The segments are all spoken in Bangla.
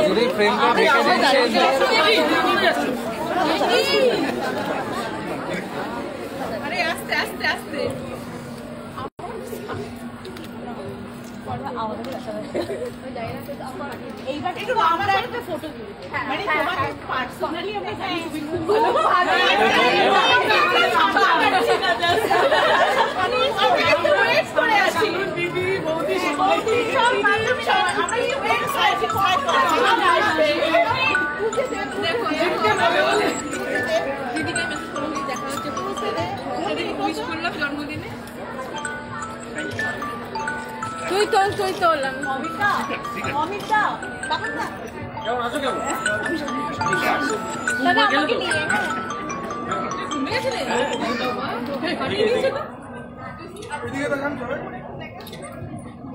যদি ফ্রেমটা রেখে দিচ্ছেন আরে আস্তে আস্তে আস্তে এইবার একটু আমরা একটা ফটো তুলি মানে তোমাকে পার্সোনালি আমরা জানি তুমি খুব ভালো আমি একটু ওয়েট করে আছি দিদি বৌদি সব মালুম সব আমরা একটু ওয়েট করে আছি দেখো দিদিকে মেসেজ করলাম দেখা হচ্ছে দিদি উইশ করলাম জন্মদিনে তুই তোল অমিতা তখন না কেমন আছো কেমন দাদা আমাকে নিয়ে তুমি গেছিলে পাঠিয়ে দিয়েছো তো এদিকে দেখান সবাই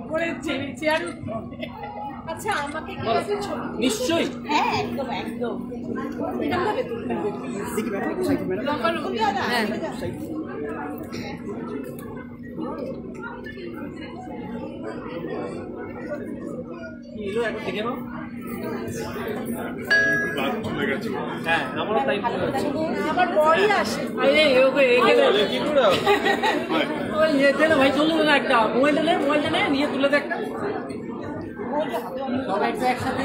পরে চেয়ার আচ্ছা আমাকে কি আছে ছবি নিশ্চয়ই হ্যাঁ একদম এটা হবে তুমি দেখি ম্যাডাম সাইড ম্যাডাম লম্বা লম্বা হ্যাঁ এলো একবার দেখে নাও হ্যাঁ আমারও তাই আমার বড়ই আসে আরে ওকে এখানে কি করে ওই এতে না ভাই চলুন না একটা মোবাইলটা নে নিয়ে তুলে দে একটা সবাই একসাথে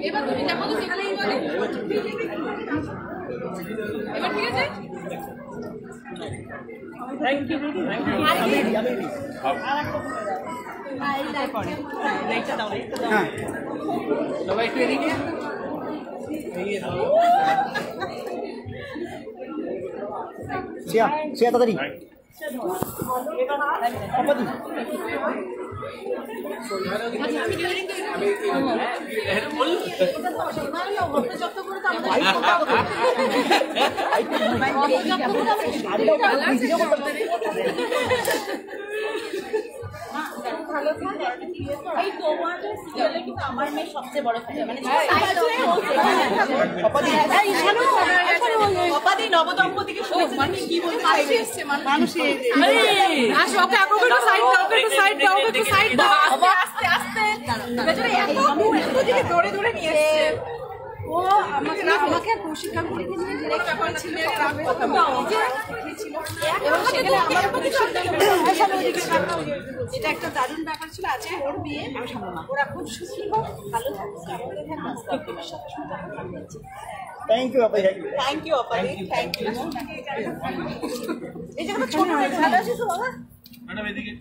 এবার তুমি দেখো তো সেখানেই বলে এবার ঠিক আছে থ্যাংক ইউ থ্যাংক ইউ লাইটটা দাও হ্যাঁ সবাই একটু এদিকে শ্রেয়া তাড়াতাড়ি আমার মেয়ে সবচেয়ে বড় মানে অপাদি নবদম্পতিকে মানুষ কি বলতে মানুষ সাইড দাও আস্তে আস্তে দৌড়ে দৌড়ে নিয়ে এসছে ও আমাকে কৌশিকা করে নিয়ে ডিরেক্ট ব্যাপার ছিল এটা একটা দারুণ ব্যাপার ছিল আজকে ওর বিয়ে ওরা খুব সুখী হোক ভালো থ্যাংক ইউ আপা থ্যাংক ইউ অপাদি থ্যাংক ইউ এই জায়গাটা ছোট হয়ে ভালো আছিস বাবা ম্যাডাম এদিকে